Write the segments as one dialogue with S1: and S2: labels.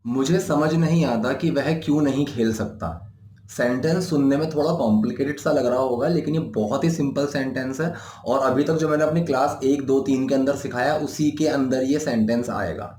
S1: मुझे समझ नहीं आता कि वह क्यों नहीं खेल सकता। सेंटेंस सुनने में थोड़ा कॉम्प्लिकेटेड सा लग रहा होगा, लेकिन ये बहुत ही सिंपल सेंटेंस है। और अभी तक जो मैंने अपनी क्लास 1 2 3 के अंदर सिखाया उसी के अंदर ये सेंटेंस आएगा।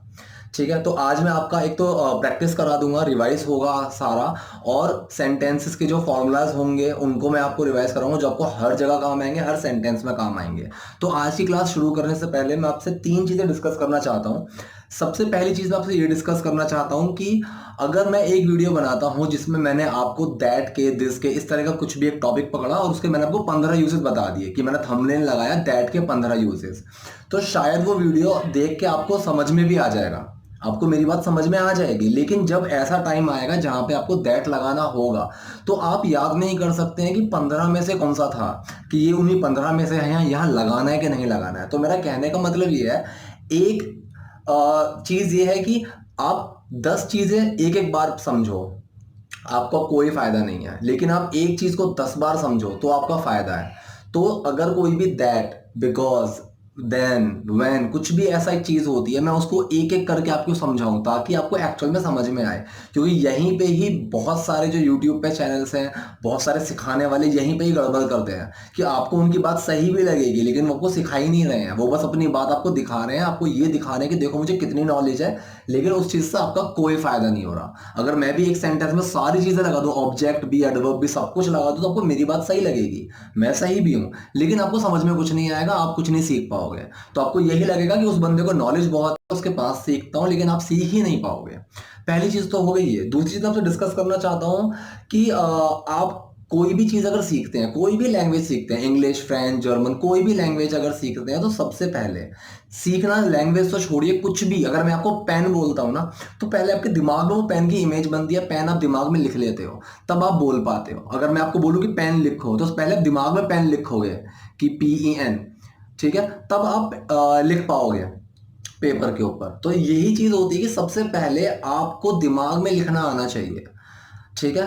S1: ठीक है, तो आज मैं आपका एक तो प्रैक्टिस करा दूंगा, रिवाइज होगा सारा। और सेंटेंसेस के जो फॉर्मूलाज होंगे उनको मैं आपको रिवाइज कराऊंगा, जो आपको हर जगह काम आएंगे, हर सेंटेंस में काम आएंगे। तो आज की क्लास शुरू करने से पहले मैं आपसे 3 चीजें डिस्कस करना चाहता हूँ। सबसे पहली चीज मैं आपसे ये डिस्कस करना चाहता हूँ कि अगर मैं एक वीडियो बनाता हूँ जिसमें मैंने आपको दैट के, दिस के, इस तरह का कुछ भी एक टॉपिक पकड़ा और उसके मैंने आपको 15 यूजेस बता दिए कि मैंने थंबनेल लगाया दैट के 15 यूजेस, तो शायद वो वीडियो देख के आपको समझ में भी आ जाएगा, आपको मेरी बात समझ में आ जाएगी। लेकिन जब ऐसा टाइम आएगा जहां पे आपको दैट लगाना होगा, तो आप याद नहीं कर सकते हैं कि 15 में से कौन सा था, कि ये उन्हीं 15 में से है, यहाँ लगाना है कि नहीं लगाना है। तो मेरा कहने का मतलब ये है, एक चीज ये है कि आप 10 चीजें एक एक बार समझो, आपका कोई फायदा नहीं है। लेकिन आप एक चीज को 10 बार समझो तो आपका फायदा है। तो अगर कोई भी दैट, बिकॉज, देन, व्हेन, कुछ भी ऐसा एक चीज होती है, मैं उसको एक एक करके आपको समझाऊं ताकि आपको एक्चुअल में समझ में आए। क्योंकि यहीं पे ही बहुत सारे जो यूट्यूब पे चैनल्स हैं, बहुत सारे सिखाने वाले यहीं पे ही गड़बड़ करते हैं कि आपको उनकी बात सही भी लगेगी लेकिन वो आपको सिखा ही नहीं रहे हैं। वो बस अपनी बात आपको दिखा रहे हैं, आपको ये दिखा रहे हैं कि देखो मुझे कितनी नॉलेज है, लेकिन उस चीज से आपका कोई फायदा नहीं हो रहा। अगर मैं भी एक सेंटेंस में सारी चीजें लगा दूं, ऑब्जेक्ट भी, एडवर्ब भी, सब कुछ लगा दूं, तो आपको मेरी बात सही लगेगी, मैं सही भी हूं, लेकिन आपको समझ में कुछ नहीं आएगा, आप कुछ नहीं सीख पाओगे। तो आपको यही लगेगा कि उस बंदे को नॉलेज बहुत है, उसके पास सीखता हूं, लेकिन आप सीख ही नहीं पाओगे। पहली चीज तो हो गई है। दूसरी चीज आपसे डिस्कस करना चाहता हूं कि आप कोई भी चीज अगर सीखते हैं, कोई भी लैंग्वेज सीखते हैं, इंग्लिश, फ्रेंच, जर्मन, कोई भी लैंग्वेज अगर सीखते हैं, तो सबसे पहले सीखना, लैंग्वेज तो छोड़िए, कुछ भी, अगर मैं आपको पेन बोलता हूँ ना, तो पहले आपके दिमाग में वो पेन की इमेज बनती है, पेन आप दिमाग में लिख लेते हो, तब आप बोल पाते हो। अगर मैं आपको बोलूँ कि पेन लिखो, तो पहले आप दिमाग में पेन लिखोगे कि PEN, ठीक है, तब आप लिख पाओगे पेपर के ऊपर। तो यही चीज होती है कि सबसे पहले आपको दिमाग में लिखना आना चाहिए। ठीक है,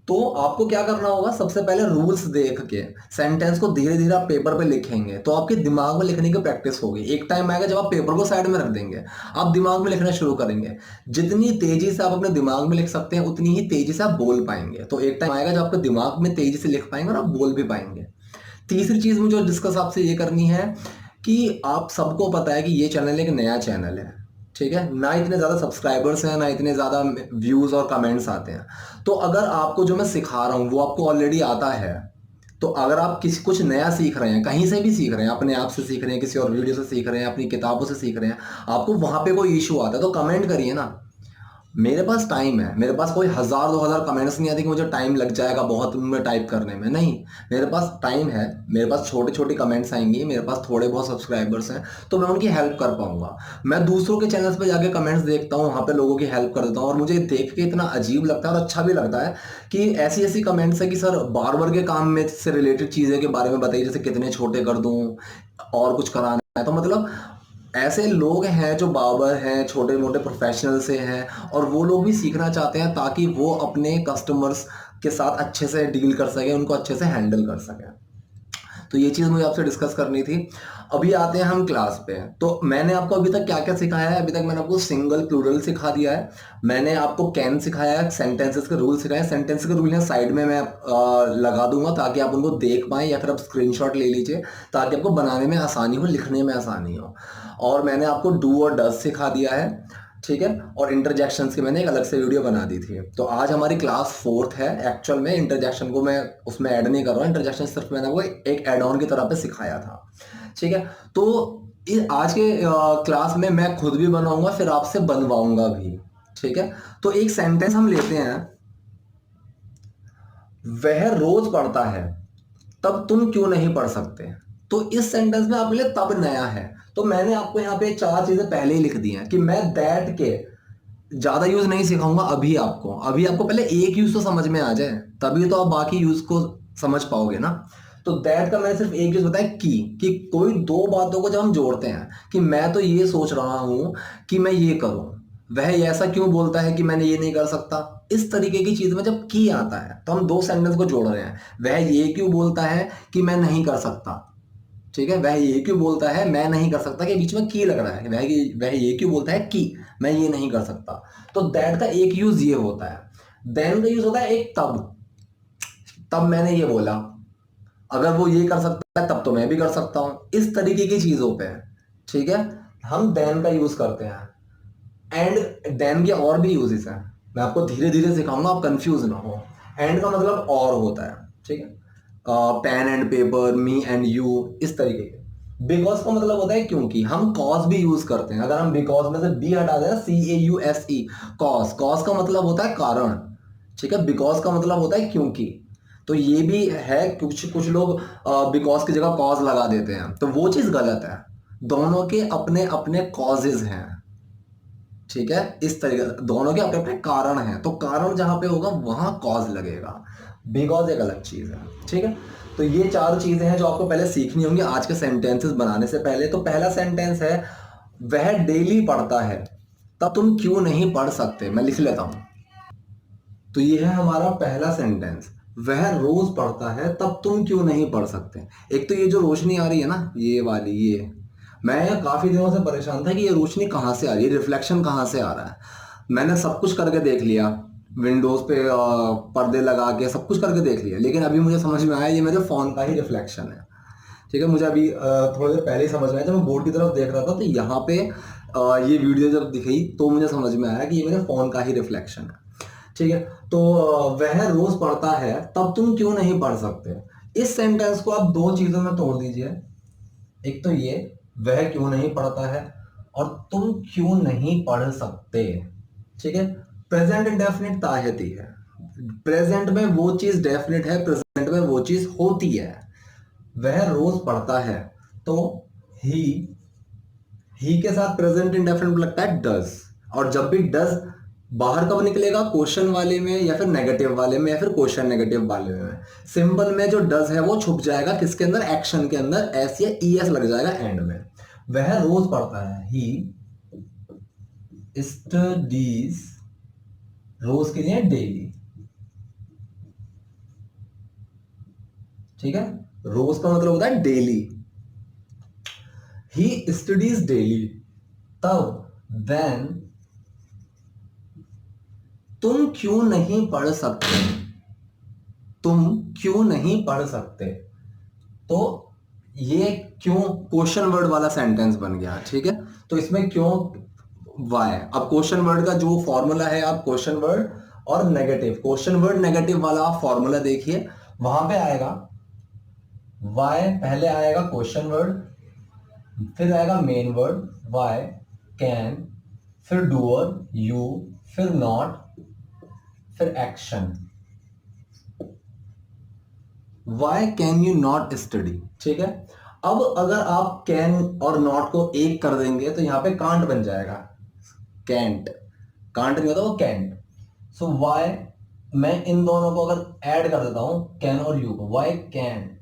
S1: तो आपको क्या करना होगा, सबसे पहले रूल्स देख के सेंटेंस को धीरे धीरे आप पेपर पे लिखेंगे, तो आपके दिमाग में लिखने की प्रैक्टिस होगी। एक टाइम आएगा जब आप पेपर को साइड में रख देंगे, आप दिमाग में लिखना शुरू करेंगे। जितनी तेजी से आप अपने दिमाग में लिख सकते हैं उतनी ही तेजी से आप बोल पाएंगे। तो एक टाइम आएगा जब आपके दिमाग में तेजी से लिख पाएंगे और आप बोल भी पाएंगे। तीसरी चीज मुझे डिस्कस आपसे ये करनी है कि आप सबको पता है कि ये चैनल एक नया चैनल है, ठीक है, ना इतने ज़्यादा सब्सक्राइबर्स हैं, ना इतने ज़्यादा व्यूज़ और कमेंट्स आते हैं। तो अगर आपको जो मैं सिखा रहा हूँ वो आपको ऑलरेडी आता है, तो अगर आप किसी कुछ नया सीख रहे हैं, कहीं से भी सीख रहे हैं, अपने आप से सीख रहे हैं, किसी और वीडियो से सीख रहे हैं, अपनी किताबों से सीख रहे हैं, आपको वहाँ पे कोई इशू आता है तो कमेंट करिए ना। मेरे पास टाइम है, मेरे पास कोई 1000 2000 कमेंट्स नहीं आते कि मुझे टाइम लग जाएगा बहुत उनमें टाइप करने में, नहीं। मेरे पास टाइम है, मेरे पास छोटे छोटे कमेंट्स आएंगे, मेरे पास थोड़े बहुत सब्सक्राइबर्स हैं, तो मैं उनकी हेल्प कर पाऊंगा। मैं दूसरों के चैनल्स पे जाके कमेंट्स देखता हूँ, वहाँ पे लोगों की हेल्प कर देता हूँ, और मुझे देख के इतना अजीब लगता है और अच्छा भी लगता है कि ऐसी ऐसी कमेंट्स है कि सर बार्बर के काम में से रिलेटेड चीज़ें के बारे में बताइए, जैसे कितने छोटे कर दूँ और कुछ कराना है। तो मतलब ऐसे लोग हैं जो बार्बर हैं, छोटे मोटे प्रोफेशनल से हैं, और वो लोग भी सीखना चाहते हैं ताकि वो अपने कस्टमर्स के साथ अच्छे से डील कर सकें, उनको अच्छे से हैंडल कर सकें। तो ये चीज़ मुझे आपसे डिस्कस करनी थी। अभी आते हैं हम क्लास पे। तो मैंने आपको अभी तक क्या क्या सिखाया है, अभी तक मैंने आपको सिंगल प्लूरल सिखा दिया है, मैंने आपको कैन सिखाया है, सेंटेंसेस के रूल सिखाए। सेंटेंस के रूल यहाँ साइड में मैं लगा दूंगा ताकि आप उनको देख पाएं, या फिर आप स्क्रीनशॉट ले लीजिए ताकि आपको बनाने में आसानी हो, लिखने में आसानी हो। और मैंने आपको डू और डज सिखा दिया है, ठीक है, और इंटरजेक्शंस की मैंने एक अलग से वीडियो बना दी थी। तो आज हमारी क्लास 4th है। एक्चुअल में इंटरजेक्शन को मैं उसमें ऐड नहीं कर रहा हूँ, इंटरजेक्शन सिर्फ मैंने वो एक एड ऑन की तरह पे सिखाया था, ठीक है। तो आज के क्लास में मैं खुद भी बनाऊंगा, फिर आपसे बनवाऊंगा भी, ठीक है। तो एक सेंटेंस हम लेते हैं, वह रोज पढ़ता है, तब तुम क्यों नहीं पढ़ सकते। तो इस सेंटेंस में आपके लिए तब नया है। तो मैंने आपको यहाँ पे 4 चीजें पहले ही लिख दी हैं कि मैं दैट के ज्यादा यूज नहीं सिखाऊंगा। अभी आपको पहले एक यूज तो समझ में आ जाए, तभी तो आप बाकी यूज को समझ पाओगे ना। तो दैट का मैंने सिर्फ एक यूज बताया कि कोई दो बातों को जब हम जोड़ते हैं कि मैं तो ये सोच रहा हूं कि मैं ये करूं, वह ये ऐसा क्यों बोलता है कि मैंने ये नहीं कर सकता, इस तरीके की चीज में जब की आता है तो हम दो सेंटेंस को जोड़ रहे हैं। वह ये क्यों बोलता है कि मैं नहीं कर सकता, ठीक है, वह ये क्यों बोलता है मैं नहीं कर सकता, के बीच में की लग रहा है, वह ये क्यों बोलता है कि मैं ये नहीं कर सकता। तो दैट का एक यूज ये होता है। देन का यूज होता है एक तब। तब मैंने ये बोला, अगर वो ये कर सकता है तब तो मैं भी कर सकता हूं, इस तरीके की चीजों पे। ठीक है, हम देन का यूज करते हैं। एंड देन के और भी यूजेस हैं, मैं आपको धीरे धीरे सिखाऊंगा, आप कंफ्यूज ना हो। एंड का मतलब और होता है। ठीक है, pen and paper, me and you, इस तरीके के। बिकॉज का मतलब होता है क्योंकि। हम कॉज भी यूज करते हैं, अगर हम बिकॉज में से बी हटा दें, CAUSE, कॉज। कॉज का मतलब होता है कारण। ठीक है, बिकॉज का मतलब होता है क्योंकि। तो ये भी है, कुछ कुछ लोग बिकॉज की जगह कॉज लगा देते हैं, तो वो चीज गलत है। दोनों के अपने अपने कॉजेज हैं। ठीक है, इस तरीके दोनों के अपने अपने कारण हैं, तो कारण जहां पे होगा वहां कॉज लगेगा। बिकॉज एक अलग चीज है। ठीक है, तो ये चार चीजें हैं जो आपको पहले सीखनी होंगी आज के सेंटेंसेस बनाने से पहले। तो पहला सेंटेंस है, वह डेली पढ़ता है तब तुम क्यों नहीं पढ़ सकते। मैं लिख लेता हूं। तो ये है हमारा पहला सेंटेंस, वह रोज पढ़ता है तब तुम क्यों नहीं पढ़ सकते। एक तो ये जो रोशनी आ रही है ना, ये वाली, ये मैं काफी दिनों से परेशान था कि ये रोशनी कहाँ से आ रही है, रिफ्लेक्शन कहाँ से आ रहा है। मैंने सब कुछ करके देख लिया, विंडोज पे पर्दे लगा के सब कुछ करके देख लिया, लेकिन अभी मुझे समझ में आया ये मेरे फोन का ही रिफ्लेक्शन है। ठीक है, मुझे अभी थोड़ी देर पहले ही समझ में आया, जब मैं बोर्ड की तरफ देख रहा था तो यहाँ पे ये वीडियो जब दिखी तो मुझे समझ में आया कि ये मेरे फोन का ही रिफ्लेक्शन है। ठीक है, तो वह रोज पढ़ता है तब तुम क्यों नहीं पढ़ सकते। इस सेंटेंस को आप दो चीजों में तोड़ दीजिए। एक तो ये, वह क्यों नहीं पढ़ता है, और तुम क्यों नहीं पढ़ सकते। ठीक है, प्रेजेंट इंडेफिनिट ताहती है। प्रेजेंट में वो चीज डेफिनेट है, प्रेजेंट में वो चीज होती है। वह रोज पढ़ता है, तो ही के साथ प्रेजेंट इंडेफिनिट लगता है डज। और जब भी डज बाहर कब निकलेगा, क्वेश्चन वाले में, या फिर नेगेटिव वाले में, या फिर क्वेश्चन नेगेटिव वाले में। सिंपल में जो डज है वो छुप जाएगा किसके अंदर, एक्शन के अंदर, एस या ES लग जाएगा एंड में। वह रोज पढ़ता है, ही स्टडीज, रोज के लिए डेली। ठीक है, रोज का मतलब होता है डेली। ही स्टडीज डेली, तब देन तुम क्यों नहीं पढ़ सकते। तुम क्यों नहीं पढ़ सकते, तो ये क्यों क्वेश्चन वर्ड वाला सेंटेंस बन गया। ठीक है, तो इसमें क्यों, वाई। अब क्वेश्चन वर्ड का जो फॉर्मूला है, आप क्वेश्चन वर्ड और नेगेटिव, क्वेश्चन वर्ड नेगेटिव वाला आप फॉर्मूला देखिए, वहां पे आएगा वाई, पहले आएगा क्वेश्चन वर्ड, फिर आएगा मेन वर्ड वाई, कैन, फिर डूअर यू, फिर नॉट, फिर action. Why can you not study. ठीक है, अब अगर आप कैन और नॉट को एक कर देंगे तो यहां पे कांट बन जाएगा। कैंट, कांट नहीं होता, वो कैंट। सो वाई, मैं इन दोनों को अगर ऐड कर देता हूं, कैन और यू को, वाई कैंट,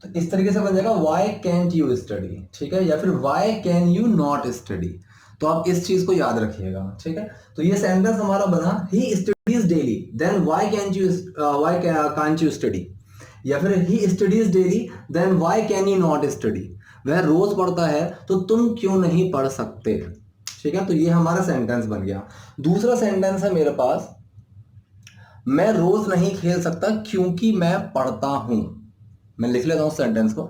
S1: तो इस तरीके से बन जाएगा वाई कैंट यू स्टडी। ठीक है, या फिर why can you not study. तो आप इस चीज को याद रखिएगा। ठीक है, तो ये सेंटेंस हमारा बना, he studies daily, then why can't you study. या फिर he studies daily, then why can you not study. वह रोज पढ़ता है तो तुम क्यों नहीं पढ़ सकते। ठीक है, तो ये हमारा सेंटेंस बन गया। दूसरा सेंटेंस है मेरे पास, मैं रोज नहीं खेल सकता क्योंकि मैं पढ़ता हूं। मैं लिख लेता हूं सेंटेंस को।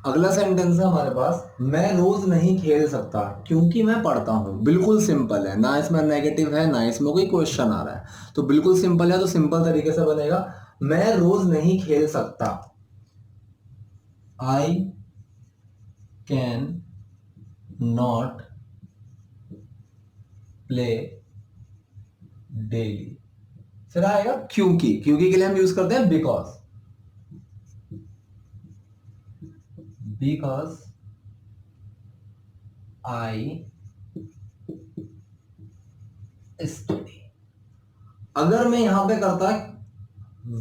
S1: अगला सेंटेंस है हमारे पास, मैं रोज नहीं खेल सकता क्योंकि मैं पढ़ता हूं। बिल्कुल सिंपल है ना, इसमें नेगेटिव है ना इसमें कोई क्वेश्चन आ रहा है, तो बिल्कुल सिंपल है। तो सिंपल तरीके से बनेगा, मैं रोज नहीं खेल सकता, I can not play daily. फिर आएगा क्योंकि, क्योंकि के लिए हम यूज करते हैं बिकॉज, बिकॉज आई स्टडी। अगर मैं यहां पे करता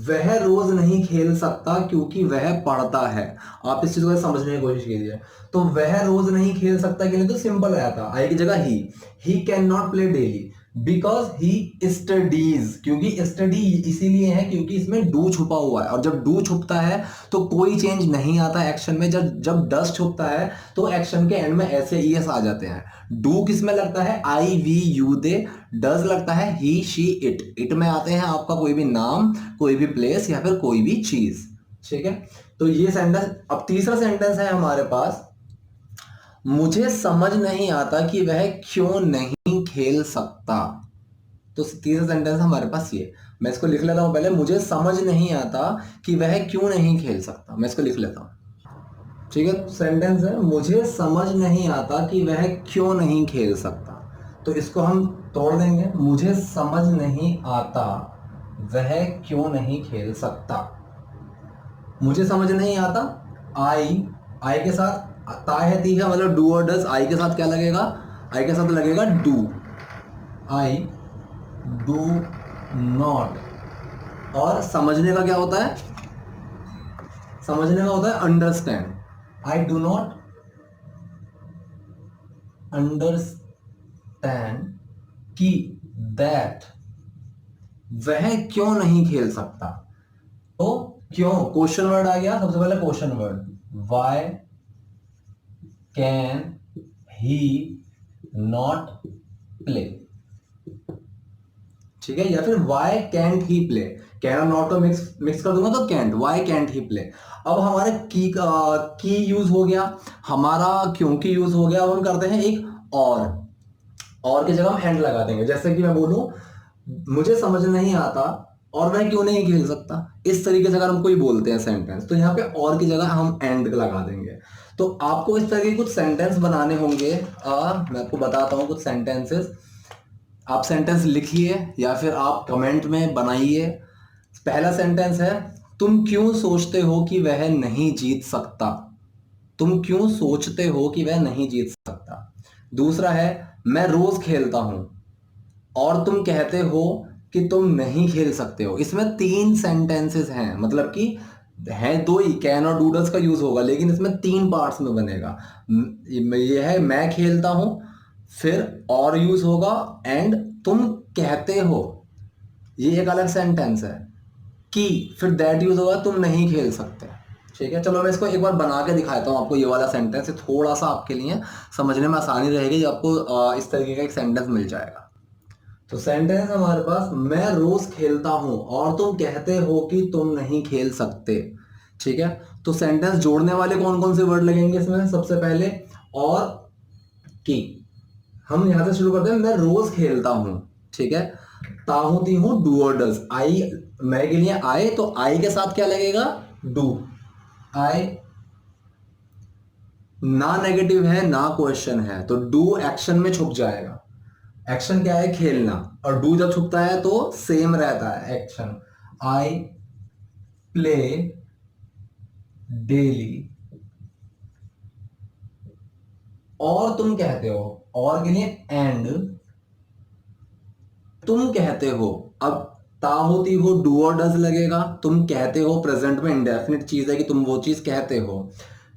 S1: वह रोज नहीं खेल सकता क्योंकि वह पढ़ता है, आप इस चीज को समझने की कोशिश कीजिए। तो वह रोज नहीं खेल सकता के लिए तो सिंपल आया था, आई की जगह he can not play daily, because he studies, क्योंकि स्टडी इसीलिए है क्योंकि इसमें डू छुपा हुआ है, और जब डू छुपता है तो कोई चेंज नहीं आता एक्शन में। जब जब डस छुपता है तो एक्शन के एंड में ऐसे ईएस आ जाते हैं। डू किस में लगता है? आई वी यू दे। डज लगता है ही शी इट। इट में आते हैं आपका कोई भी नाम, कोई भी प्लेस या फिर कोई भी चीज। ठीक है, तो ये सेंटेंस। अब तीसरा सेंटेंस है हमारे पास, मुझे समझ नहीं आता कि वह क्यों नहीं खेल सकता। तो तीसरा सेंटेंस हमारे पास ये, मैं इसको लिख लेता हूं पहले। मुझे समझ नहीं आता कि वह क्यों नहीं खेल सकता, मैं इसको लिख लेता हूं। ठीक है, सेंटेंस है मुझे समझ नहीं आता कि वह क्यों नहीं खेल सकता। तो इसको हम तोड़ देंगे, मुझे समझ नहीं आता वह क्यों नहीं खेल सकता। मुझे समझ नहीं आता, आई के साथ ता है ती है, मतलब डू और डज। आई के साथ क्या लगेगा? आई के साथ लगेगा डू। I do not. और समझने का क्या होता है? समझने का होता है understand. I do not understand कि दैट वह क्यों नहीं खेल सकता। तो क्यों, क्वेश्चन वर्ड आ गया सबसे पहले। Question word, why can he not play. ठीक है, या फिर why can't he play. Can और नॉट को मिक्स कर दूंगा तो can't, why can't he play. अब हमारे की यूज हो गया, हमारा क्योंकि यूज हो गया। अब हम करते हैं एक और की जगह हम एंड लगा देंगे। जैसे कि मैं बोलूं, मुझे समझ नहीं आता और वह क्यों नहीं खेल सकता। इस तरीके से अगर हम कोई बोलते हैं सेंटेंस, तो यहाँ पे और की जगह हम एंड लगा देंगे। तो आपको इस तरह के कुछ सेंटेंस बनाने होंगे। मैं आपको बताता हूँ कुछ सेंटेंसेस। आप सेंटेंस लिखिए या फिर आप कमेंट में बनाइए। पहला सेंटेंस है, तुम क्यों सोचते हो कि वह नहीं जीत सकता। तुम क्यों सोचते हो कि वह नहीं जीत सकता। दूसरा है, मैं रोज खेलता हूं और तुम कहते हो कि तुम नहीं खेल सकते हो। इसमें 3 सेंटेंसेस हैं, मतलब कि है 2 ही, कैन और डूडल्स का यूज होगा, लेकिन इसमें 3 पार्ट्स में बनेगा। ये है मैं खेलता हूं, फिर और यूज होगा, एंड तुम कहते हो, ये एक अलग सेंटेंस है। कि फिर दैट यूज होगा, तुम नहीं खेल सकते। ठीक है, चलो मैं इसको एक बार बना के दिखाता हूँ आपको। ये वाला सेंटेंस थोड़ा सा आपके लिए समझने में आसानी रहेगी, जब आपको इस तरीके का एक सेंटेंस मिल जाएगा। तो सेंटेंस हमारे पास, मैं रोज खेलता हूं और तुम कहते हो कि तुम नहीं खेल सकते। ठीक है, तो सेंटेंस जोड़ने वाले कौन कौन से वर्ड लगेंगे इसमें? सबसे पहले और की। हम यहां से शुरू करते हैं, मैं रोज खेलता हूं। ठीक है, ता होती हूं डू और डज। आई मैं के लिए आए, तो आई के साथ क्या लगेगा? डू। आई ना नेगेटिव है ना क्वेश्चन है, तो डू एक्शन में छुप जाएगा। एक्शन क्या है? खेलना। और डू जब छुपता है तो सेम रहता है एक्शन। I play daily. और तुम कहते हो, और के लिए एंड तुम कहते हो। अब ता होती हो डू और डज लगेगा, तुम कहते हो प्रेजेंट में इंडेफिनिट चीज है कि तुम वो चीज कहते हो।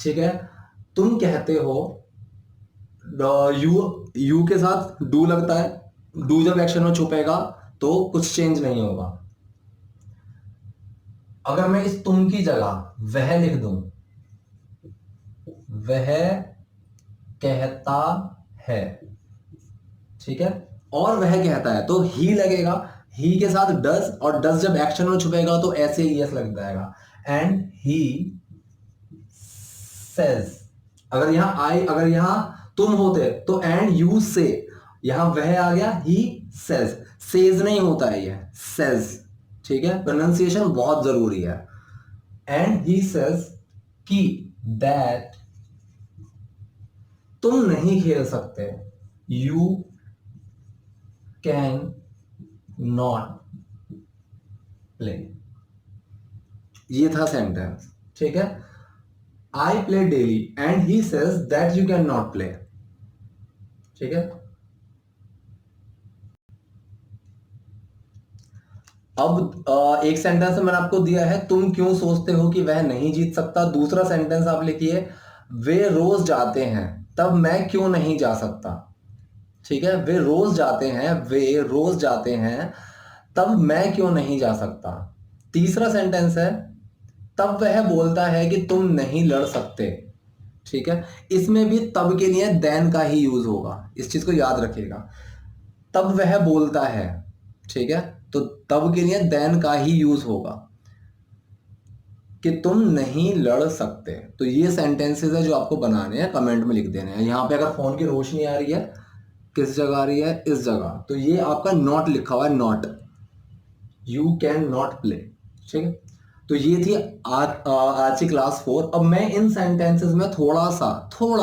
S1: ठीक है, तुम कहते हो, यू के साथ डू लगता है। डू जब एक्शन में छुपेगा तो कुछ चेंज नहीं होगा। अगर मैं इस तुम की जगह वह लिख दूं, वह कहता है। ठीक है, और वह कहता है तो ही लगेगा। ही के साथ डज, और डज जब एक्शन में छुपेगा तो ऐसे ही यस लग जाएगा। And he says. अगर यहां तुम होते तो एंड यू से, यहां वह आ गया, ही सेज। सेज नहीं होता है, ये सेज। ठीक है, प्रोनाउंसिएशन बहुत जरूरी है। एंड ही सेज कि दैट तुम नहीं खेल सकते, यू कैन नॉट प्ले। ये था सेंटेंस। ठीक है, I play daily and he says that you can not play. ठीक है, अब एक सेंटेंस मैंने आपको दिया है, तुम क्यों सोचते हो कि वह नहीं जीत सकता। दूसरा सेंटेंस आप लिखिए, वे रोज जाते हैं तब मैं क्यों नहीं जा सकता। ठीक है, वे रोज जाते हैं, तब मैं क्यों नहीं जा सकता। तीसरा सेंटेंस है, तब वह बोलता है कि तुम नहीं लड़ सकते। ठीक है, इसमें भी तब के लिए देन का ही यूज होगा, इस चीज को याद रखिएगा। तब वह बोलता है, ठीक है, तो तब के लिए देन का ही यूज होगा कि तुम नहीं लड़ सकते। तो ये सेंटेंसेस है जो आपको बनाने हैं, कमेंट में लिख देने हैं। यहाँ पे अगर फोन की रोशनी आ रही है, किस जगह आ रही है, इस जगह, तो ये आपका नॉट लिखा हुआ है, not, you can not play. ठीक है, तो ये थी आज की क्लास 4। अब मैं इन सेंटेंसेस में थोड़ा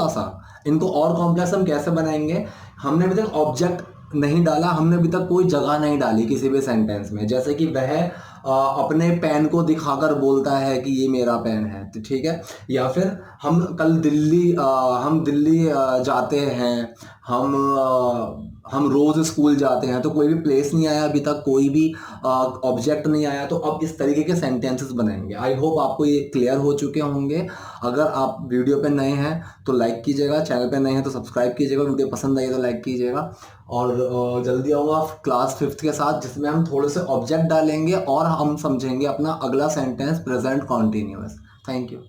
S1: सा इनको और कॉम्प्लेक्स हम कैसे बनाएंगे। हमने अभी तक ऑब्जेक्ट नहीं डाला, हमने अभी तक कोई जगह नहीं डाली किसी भी सेंटेंस में, जैसे कि वह अपने पेन को दिखाकर बोलता है कि ये मेरा पेन है, तो ठीक है। या फिर हम दिल्ली जाते हैं, हम रोज स्कूल जाते हैं, तो कोई भी प्लेस नहीं आया अभी तक, कोई भी ऑब्जेक्ट नहीं आया, तो अब इस तरीके के सेंटेंसेस बनाएंगे। आई होप आपको ये क्लियर हो चुके होंगे। अगर आप वीडियो पे नए हैं तो लाइक कीजिएगा, चैनल पे नए हैं तो सब्सक्राइब कीजिएगा, वीडियो पसंद आई तो लाइक कीजिएगा। और जल्दी आऊँगा क्लास 5th के साथ, जिसमें हम थोड़े से ऑब्जेक्ट डालेंगे और हम समझेंगे अपना अगला sentence present continuous. Thank you.